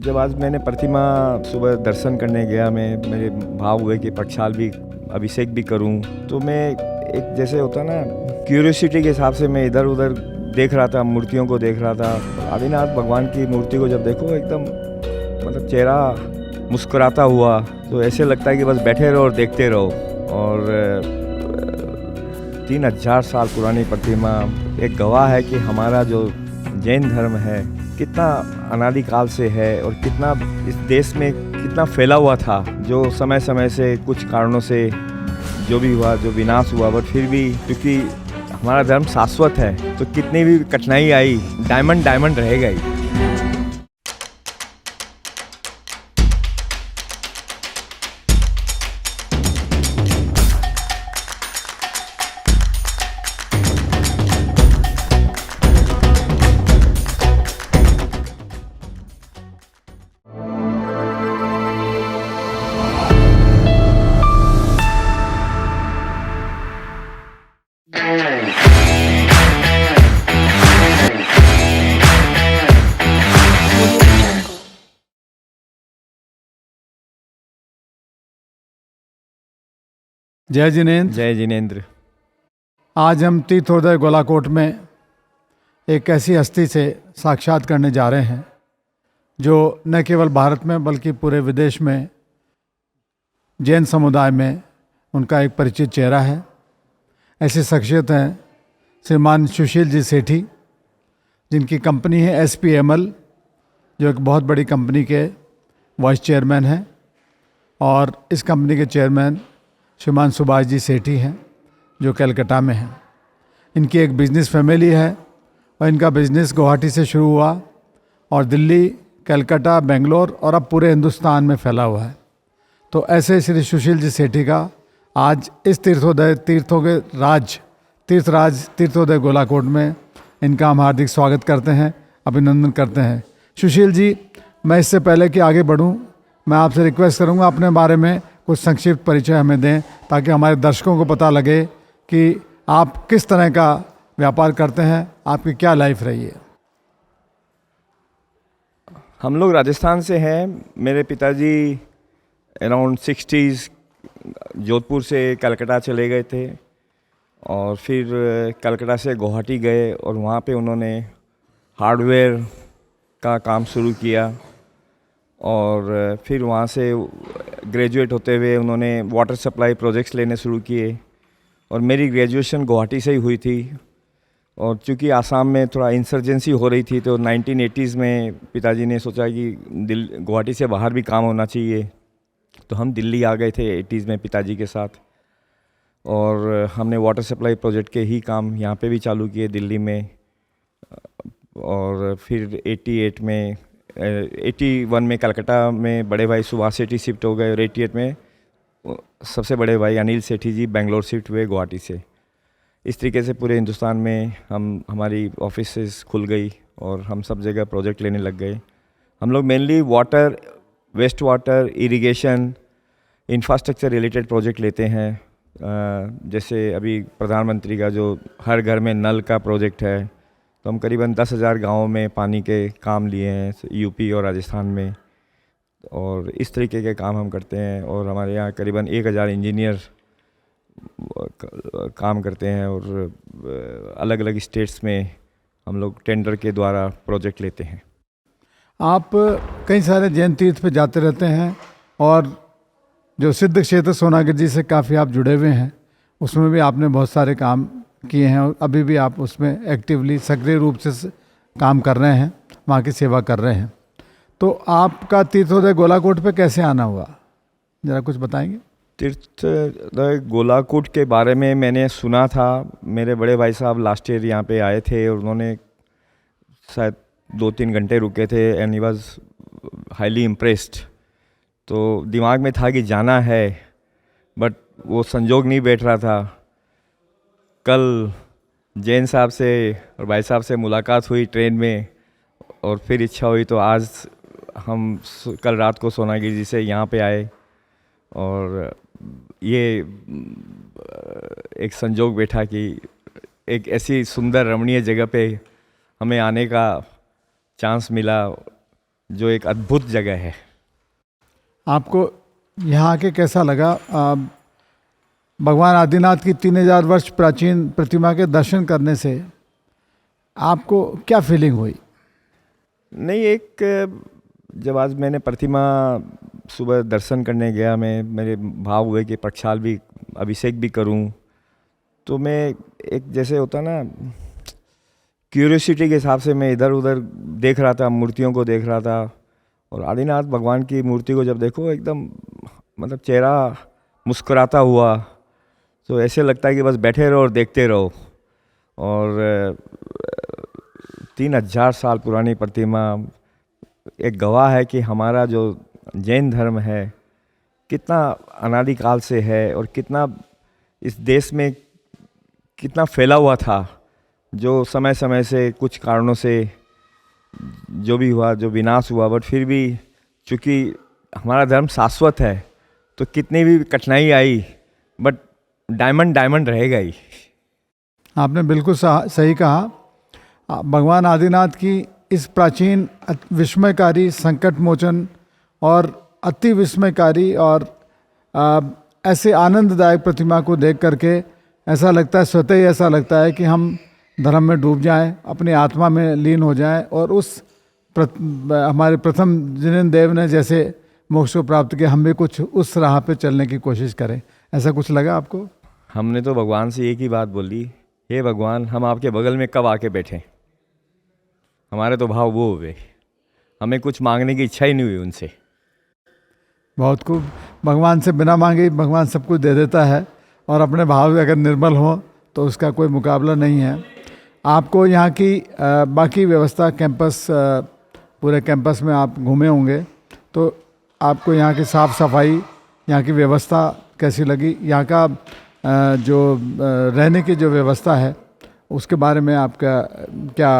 जब आज मैंने प्रतिमा सुबह दर्शन करने गया, मेरे भाव हुए कि प्रक्षाल भी अभिषेक भी करूं, तो मैं एक जैसे होता ना क्यूरियोसिटी के हिसाब से मैं इधर उधर देख रहा था, मूर्तियों को देख रहा था। आदिनाथ भगवान की मूर्ति को जब देखो एकदम मतलब चेहरा मुस्कुराता हुआ, तो ऐसे लगता है कि बस बैठे रहो और देखते रहो। और 3000 साल पुरानी प्रतिमा एक गवाह है कि हमारा जो जैन धर्म है कितना अनादिकाल से है और कितना इस देश में कितना फैला हुआ था, जो समय समय से कुछ कारणों से जो भी हुआ, जो विनाश हुआ, बट फिर भी क्योंकि हमारा धर्म शाश्वत है तो कितनी भी कठिनाई आई, डायमंड डायमंड रहेगा ही। जय जिनेंद्र। जय जिनेंद्र। आज हम तीर्थोदय गोलाकोट में एक ऐसी हस्ती से साक्षात करने जा रहे हैं जो न केवल भारत में बल्कि पूरे विदेश में जैन समुदाय में उनका एक परिचित चेहरा है। ऐसी शख्सियत हैं श्रीमान सुशील जी सेठी, जिनकी कंपनी है SPML, जो एक बहुत बड़ी कंपनी के वाइस चेयरमैन हैं, और इस कंपनी के चेयरमैन श्रीमान सुभाष जी सेठी हैं जो कलकत्ता में हैं। इनकी एक बिज़नेस फैमिली है और इनका बिज़नेस गुवाहाटी से शुरू हुआ और दिल्ली, कलकत्ता, बेंगलोर और अब पूरे हिंदुस्तान में फैला हुआ है। तो ऐसे श्री सुशील जी सेठी का आज इस तीर्थोदय गोलाकोट में इनका हम हार्दिक स्वागत करते हैं, अभिनंदन करते हैं। सुशील जी, मैं इससे पहले कि आगे बढ़ूं, मैं आपसे रिक्वेस्ट करूंगा अपने बारे में कुछ संक्षिप्त परिचय हमें दें, ताकि हमारे दर्शकों को पता लगे कि आप किस तरह का व्यापार करते हैं, आपकी क्या लाइफ रही है। हम लोग राजस्थान से हैं। मेरे पिताजी अराउंड 60s जोधपुर से कलकत्ता चले गए थे और फिर कलकत्ता से गुवाहाटी गए और वहाँ पे उन्होंने हार्डवेयर का काम शुरू किया और फिर वहाँ से ग्रेजुएट होते हुए उन्होंने वाटर सप्लाई प्रोजेक्ट्स लेने शुरू किए और मेरी ग्रेजुएशन गुवाहाटी से ही हुई थी। और चूँकि आसाम में थोड़ा इंसर्जेंसी हो रही थी तो 1980s में पिताजी ने सोचा कि गुवाहाटी से बाहर भी काम होना चाहिए, तो हम दिल्ली आ गए थे 80s में पिताजी के साथ और हमने वाटर सप्लाई प्रोजेक्ट के ही काम यहाँ पे भी चालू किए दिल्ली में। और फिर 81 में कलकत्ता में बड़े भाई सुभाष सेठी शिफ्ट हो गए और 88 में सबसे बड़े भाई अनिल सेठी जी बेंगलोर शिफ्ट हुए गुवाहाटी से। इस तरीके से पूरे हिंदुस्तान में हमारी ऑफिसेस खुल गई और हम सब जगह प्रोजेक्ट लेने लग गए। हम लोग mainly water, waste water, irrigation, infrastructure related project लेते हैं। जैसे अभी प्रधानमंत्री का जो हर घर में नल का प्रोजेक्ट है, तो हम करीबन 10,000 गाँवों में पानी के काम लिए हैं यूपी और राजस्थान में, और इस तरीके के काम हम करते हैं। और हमारे यहाँ करीबन 1000 इंजीनियर काम करते हैं और अलग अलग स्टेट्स में हम लोग टेंडर के द्वारा प्रोजेक्ट लेते हैं। आप कई सारे जैन तीर्थ पे जाते रहते हैं और जो सिद्ध क्षेत्र सोनागिर जी से काफ़ी आप जुड़े हुए हैं, उसमें भी आपने बहुत सारे काम किए हैं और अभी भी आप उसमें एक्टिवली सक्रिय रूप से काम कर रहे हैं, वहाँ की सेवा कर रहे हैं। तो आपका तीर्थोदय गोलाकोट पे कैसे आना हुआ, ज़रा कुछ बताएंगे? तीर्थोदय गोलाकोट के बारे में मैंने सुना था। मेरे बड़े भाई साहब लास्ट ईयर यहाँ पे आए थे और उन्होंने शायद 2-3 घंटे रुके थे and he was highly impressed. तो दिमाग में था कि जाना है, बट वो संजोग नहीं बैठ रहा था। कल जैन साहब से और भाई साहब से मुलाकात हुई ट्रेन में और फिर इच्छा हुई तो आज हम कल रात को सोनागिर जी से यहाँ पे आए और ये एक संजोग बैठा कि एक ऐसी सुंदर रमणीय जगह पे हमें आने का चांस मिला जो एक अद्भुत जगह है। आपको यहाँ आके कैसा लगा? भगवान आदिनाथ की 3000 वर्ष प्राचीन प्रतिमा के दर्शन करने से आपको क्या फीलिंग हुई? नहीं, एक जब आज मैंने प्रतिमा सुबह दर्शन करने गया, मैं मेरे भाव हुए कि प्रक्षाल भी, अभिषेक भी करूं, तो मैं एक जैसे होता ना क्यूरियोसिटी के हिसाब से मैं इधर उधर देख रहा था, मूर्तियों को देख रहा था। और आदिनाथ भगवान की मूर्ति को जब देखो एकदम मतलब चेहरा मुस्कुराता हुआ, तो ऐसे लगता है कि बस बैठे रहो और देखते रहो। और 3000 साल पुरानी प्रतिमा एक गवाह है कि हमारा जो जैन धर्म है कितना अनादिकाल से है और कितना इस देश में कितना फैला हुआ था, जो समय समय से कुछ कारणों से जो भी हुआ, जो विनाश हुआ, बट फिर भी चूँकि हमारा धर्म शाश्वत है तो कितनी भी कठिनाई आई बट डायमंड डायमंड रहेगा ही। आपने बिल्कुल सही कहा। भगवान आदिनाथ की इस प्राचीन विस्मयकारी, संकट मोचन और अति विस्मयकारी और ऐसे आनंददायक प्रतिमा को देख करके ऐसा लगता है, स्वतः ही ऐसा लगता है कि हम धर्म में डूब जाएं, अपनी आत्मा में लीन हो जाएं और उस हमारे प्रथम जिनेन्द्र देव ने जैसे मोक्ष को प्राप्त किया, हम भी कुछ उस राह पे चलने की कोशिश करें। ऐसा कुछ लगा आपको? हमने तो भगवान से एक ही बात बोली, हे भगवान, हम आपके बगल में कब आके बैठें। हमारे तो भाव वो हुए, हमें कुछ मांगने की इच्छा ही नहीं हुई उनसे। बहुत खूब। भगवान से बिना मांगे भगवान सब कुछ दे देता है और अपने भाव अगर निर्मल हो तो उसका कोई मुकाबला नहीं है। आपको यहाँ की बाकी व्यवस्था, कैंपस, पूरे कैंपस में आप घूमे होंगे, तो आपको यहाँ की साफ़ सफाई, यहाँ की व्यवस्था कैसी लगी? यहाँ का जो रहने की जो व्यवस्था है उसके बारे में आपका क्या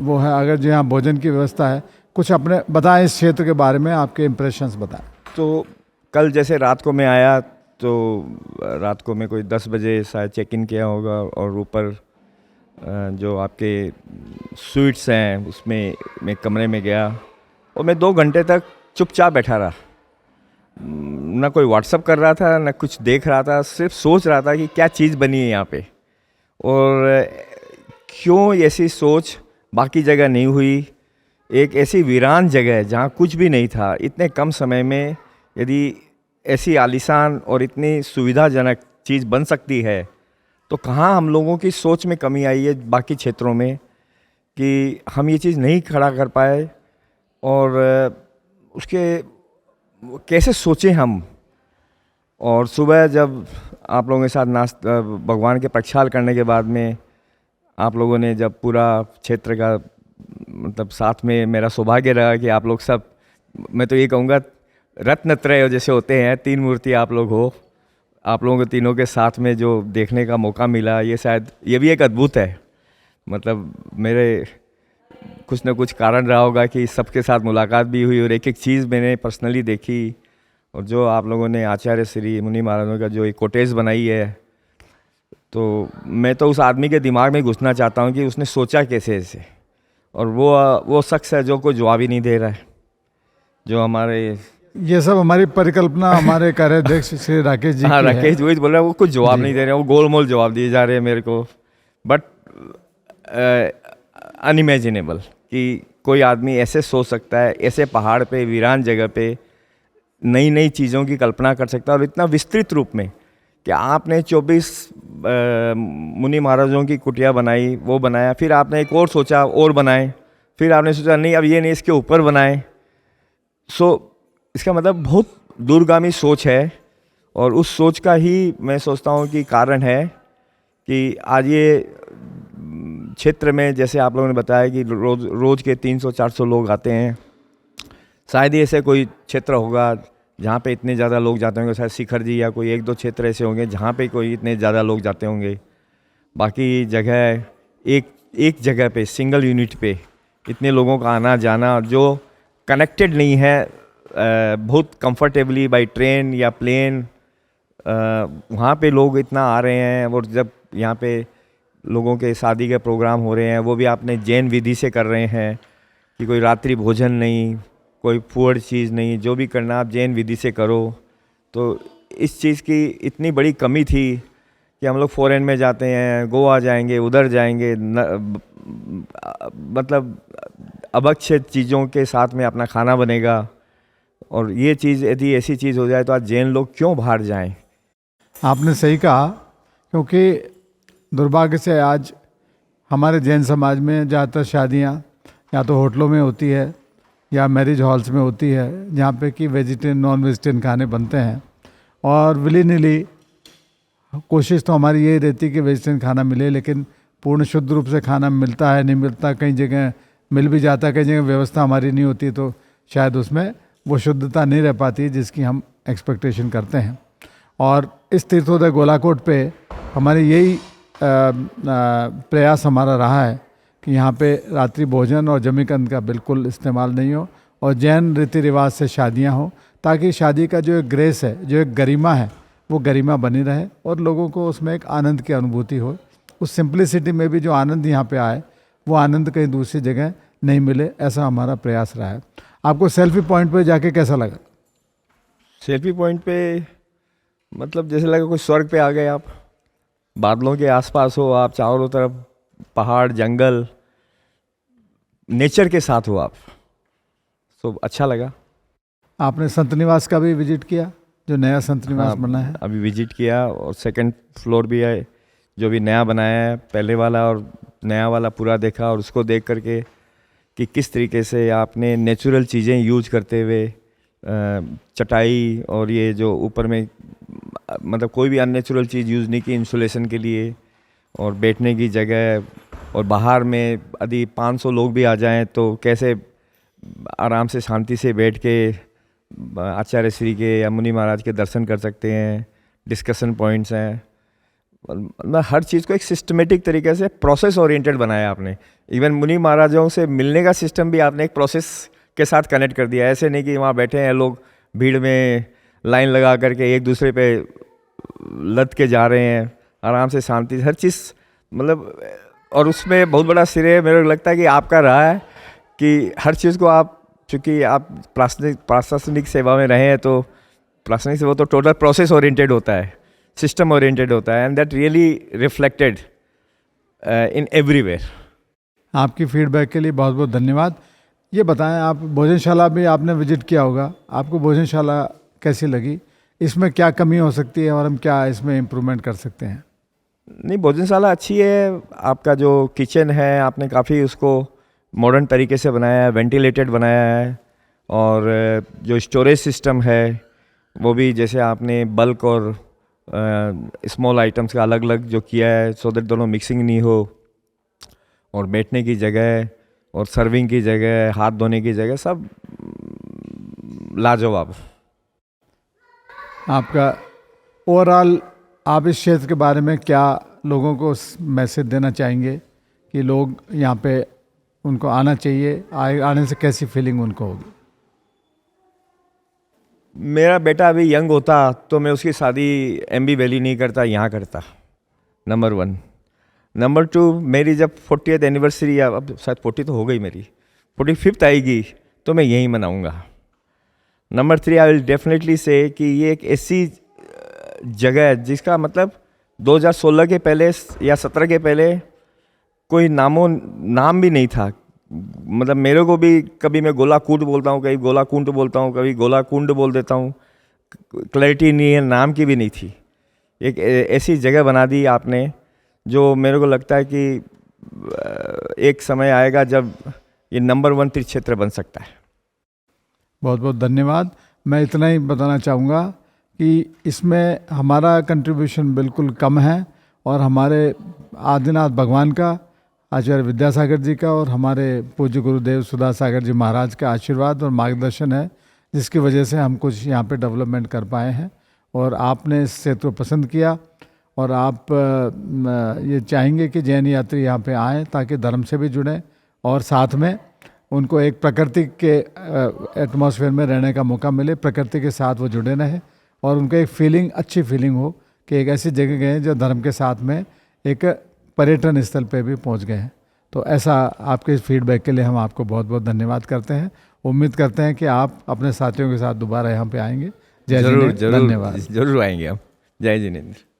वो है? अगर जो यहाँ भोजन की व्यवस्था है, कुछ अपने बताएं इस क्षेत्र के बारे में, आपके इम्प्रेशंस बताएं। तो कल जैसे रात को मैं आया तो रात को मैं कोई 10 बजे शायद चेक इन किया होगा और ऊपर जो आपके स्वीट्स हैं उसमें मैं कमरे में गया और मैं 2 घंटे तक चुपचाप बैठा रहा। ना कोई व्हाट्सअप कर रहा था, ना कुछ देख रहा था, सिर्फ सोच रहा था कि क्या चीज़ बनी है यहाँ पे और क्यों ऐसी सोच बाकी जगह नहीं हुई। एक ऐसी वीरान जगह है जहाँ कुछ भी नहीं था, इतने कम समय में यदि ऐसी आलीशान और इतनी सुविधाजनक चीज़ बन सकती है तो कहाँ हम लोगों की सोच में कमी आई है बाकी क्षेत्रों में कि हम ये चीज़ नहीं खड़ा कर पाए और उसके कैसे सोचें हम। और सुबह जब आप लोगों के साथ नाश्ता, भगवान के प्रक्षाल करने के बाद में आप लोगों ने जब पूरा क्षेत्र का मतलब साथ में, मेरा सौभाग्य रहा कि आप लोग सब, मैं तो ये कहूँगा रत्नत्रय जैसे होते हैं, 3 मूर्ति आप लोग हो, आप लोगों को तीनों के साथ में जो देखने का मौका मिला, ये शायद ये भी एक अद्भुत है। मतलब मेरे कुछ ना कुछ कारण रहा होगा कि सबके साथ मुलाकात भी हुई और एक एक चीज़ मैंने पर्सनली देखी। और जो आप लोगों ने आचार्य श्री मुनि महाराजों का जो एक कोटेज बनाई है, तो मैं तो उस आदमी के दिमाग में घुसना चाहता हूँ कि उसने सोचा कैसे ऐसे। और वो शख्स है जो कोई जवाब ही नहीं दे रहा है, जो हमारे ये सब हमारी परिकल्पना हमारे कार्याध्यक्ष श्री राकेश जी हाँ, की राकेश है। वही बोल रहा है, वो कुछ जवाब नहीं दे रहे हैं, वो गोल मोल जवाब दिए जा रहे हैं मेरे को। बट अनइमेजिनेबल कि कोई आदमी ऐसे सोच सकता है, ऐसे पहाड़ पे, वीरान जगह पे नई नई चीज़ों की कल्पना कर सकता है और इतना विस्तृत रूप में कि आपने 24 मुनि महाराजों की कुटिया बनाई, वो बनाया, फिर आपने एक और सोचा और बनाए, फिर आपने सोचा नहीं अब ये नहीं इसके ऊपर बनाए। इसका मतलब बहुत दूरगामी सोच है और उस सोच का ही मैं सोचता हूँ कि कारण है कि आज ये क्षेत्र में, जैसे आप लोगों ने बताया कि रोज़ के 300-400 लोग आते हैं, शायद ही ऐसे कोई क्षेत्र होगा जहाँ पे इतने ज़्यादा लोग जाते होंगे। शायद शिखर जी या कोई 1-2 क्षेत्र ऐसे होंगे जहाँ पे कोई इतने ज़्यादा लोग जाते होंगे। बाकी जगह एक जगह पे, सिंगल यूनिट पे इतने लोगों का आना जाना जो कनेक्टेड नहीं है बहुत कंफर्टेबली बाय ट्रेन या प्लेन, वहाँ पे लोग इतना आ रहे हैं। और जब यहाँ पे लोगों के शादी के प्रोग्राम हो रहे हैं वो भी आपने जैन विधि से कर रहे हैं कि कोई रात्रि भोजन नहीं, कोई फूड चीज़ नहीं, जो भी करना आप जैन विधि से करो। तो इस चीज़ की इतनी बड़ी कमी थी कि हम लोग फॉरेन में जाते हैं, गोवा जाएंगे, उधर जाएंगे, मतलब अभक्षित चीज़ों के साथ में अपना खाना बनेगा। और ये चीज़ यदि ऐसी चीज़ हो जाए तो आज जैन लोग क्यों बाहर जाएं? आपने सही कहा, क्योंकि दुर्भाग्य से आज हमारे जैन समाज में ज़्यादातर शादियाँ या तो होटलों में होती है या मैरिज हॉल्स में होती है, जहाँ पे कि वेजिटेरियन नॉन वेजिटेरियन खाने बनते हैं। और विली निली कोशिश तो हमारी यही रहती है कि वेजिटेरियन खाना मिले, लेकिन पूर्ण शुद्ध रूप से खाना मिलता है नहीं मिलता, कई जगह मिल भी जाता है, कई जगह व्यवस्था हमारी नहीं होती, तो शायद उसमें वो शुद्धता नहीं रह पाती जिसकी हम एक्सपेक्टेशन करते हैं। और इस तीर्थोदय गोलाकोट पे हमारी यही प्रयास हमारा रहा है कि यहाँ पे रात्रि भोजन और जमीकंद का बिल्कुल इस्तेमाल नहीं हो और जैन रीति रिवाज से शादियाँ हो, ताकि शादी का जो एक ग्रेस है, जो एक गरिमा है, वो गरिमा बनी रहे और लोगों को उसमें एक आनंद की अनुभूति हो। उस सिंप्लिसिटी में भी जो आनंद यहाँ पे आए, वो आनंद कहीं दूसरी जगह नहीं मिले, ऐसा हमारा प्रयास रहा है। आपको सेल्फी पॉइंट पे जाके कैसा लगा? सेल्फी पॉइंट पे मतलब जैसे लगा कोई स्वर्ग पे आ गए आप, बादलों के आसपास हो आप, चारों तरफ पहाड़, जंगल, नेचर के साथ हो आप, तो अच्छा लगा। आपने संत निवास का भी विजिट किया, जो नया संत निवास हाँ, बना है? अभी विजिट किया और सेकंड फ्लोर भी है जो भी नया बनाया है, पहले वाला और नया वाला पूरा देखा। और उसको देख करके कि किस तरीके से आपने नेचुरल चीज़ें यूज करते हुए चटाई और ये जो ऊपर में मतलब कोई भी अननेचुरल चीज़ यूज़ नहीं की इंसुलेशन के लिए, और बैठने की जगह, और बाहर में यदि 500 लोग भी आ जाएं तो कैसे आराम से शांति से बैठ के आचार्य श्री के या मुनि महाराज के दर्शन कर सकते हैं। डिस्कशन पॉइंट्स हैं, मतलब हर चीज़ को एक सिस्टमेटिक तरीके से प्रोसेस ओरिएंटेड बनाया आपने। इवन मुनि महाराजों से मिलने का सिस्टम भी आपने एक प्रोसेस के साथ कनेक्ट कर दिया। ऐसे नहीं कि वहाँ बैठे हैं लोग भीड़ में लाइन लगा करके एक दूसरे पे लद के जा रहे हैं, आराम से शांति हर चीज़ मतलब। और उसमें बहुत बड़ा श्रेय मेरे को लगता है कि आपका रहा है कि हर चीज़ को आप, चूँकि आप प्रशासनिक सेवा में रहे हैं, तो प्रशासनिक सेवा तो टोटल प्रोसेस ओरिएंटेड होता है, सिस्टम ओरिएंटेड होता है, and that really reflected in everywhere. आपकी फीडबैक के लिए बहुत बहुत धन्यवाद। ये बताएं, आप भोजनशाला भी आपने विजिट किया होगा, आपको भोजनशाला कैसी लगी? इसमें क्या कमी हो सकती है और हम क्या इसमें इम्प्रूवमेंट कर सकते हैं? नहीं, भोजनशाला अच्छी है। आपका जो किचन है आपने काफ़ी उसको मॉडर्न तरीके से बनाया है, वेंटिलेटेड बनाया है, और जो स्टोरेज सिस्टम है वो भी जैसे आपने बल्क और स्मॉल आइटम्स का अलग अलग जो किया है, सो दैट दोनों मिक्सिंग नहीं हो। और बैठने की जगह और सर्विंग की जगह, हाथ धोने की जगह, सब लाजवाब। आपका ओवरऑल आप इस क्षेत्र के बारे में क्या लोगों को मैसेज देना चाहेंगे कि लोग यहाँ पे उनको आना चाहिए, आने से कैसी फीलिंग उनको होगी? मेरा बेटा अभी यंग होता तो मैं उसकी शादी एमबी वैली नहीं करता, यहाँ करता, नंबर 1। नंबर 2, मेरी जब 40th एनिवर्सरी, या अब शायद 40 तो हो गई, मेरी 45th आएगी तो मैं यहीं मनाऊंगा। नंबर 3, आई विल डेफिनेटली से कि ये एक ऐसी जगह है जिसका मतलब 2016 के पहले या 17 के पहले कोई नाम भी नहीं था। मतलब मेरे को भी कभी मैं गोलाकूट बोलता हूँ, कभी गोलाकुंड बोलता हूँ, कभी गोलाकुंड बोल देता हूँ, क्लैरिटी नहीं है, नाम की भी नहीं थी। एक ऐसी जगह बना दी आपने जो मेरे को लगता है कि एक समय आएगा जब ये नंबर 1 तीर्थ क्षेत्र बन सकता है। बहुत बहुत धन्यवाद। मैं इतना ही बताना चाहूँगा कि इसमें हमारा कंट्रीब्यूशन बिल्कुल कम है, और हमारे आदिनाथ भगवान का, आचार्य विद्यासागर जी का और हमारे पूज्य गुरुदेव सुधा सागर जी महाराज का आशीर्वाद और मार्गदर्शन है, जिसकी वजह से हम कुछ यहाँ पे डेवलपमेंट कर पाए हैं। और आपने इस क्षेत्र को पसंद किया, और आप ये चाहेंगे कि जैन यात्री यहाँ पे आएँ ताकि धर्म से भी जुड़ें, और साथ में उनको एक प्रकृति के एटमॉस्फेयर में रहने का मौका मिले, प्रकृति के साथ वो जुड़े रहें, और उनको एक फीलिंग, अच्छी फीलिंग हो कि एक ऐसी जगह गए जो धर्म के साथ में एक पर्यटन स्थल पे भी पहुंच गए हैं। तो ऐसा आपके फीडबैक के लिए हम आपको बहुत बहुत धन्यवाद करते हैं। उम्मीद करते हैं कि आप अपने साथियों के साथ दोबारा यहाँ पे आएंगे। जय जरूर जिनेंद्र, जरूर धन्यवाद। जरूर आएंगे हम। जय जिनेंद्र।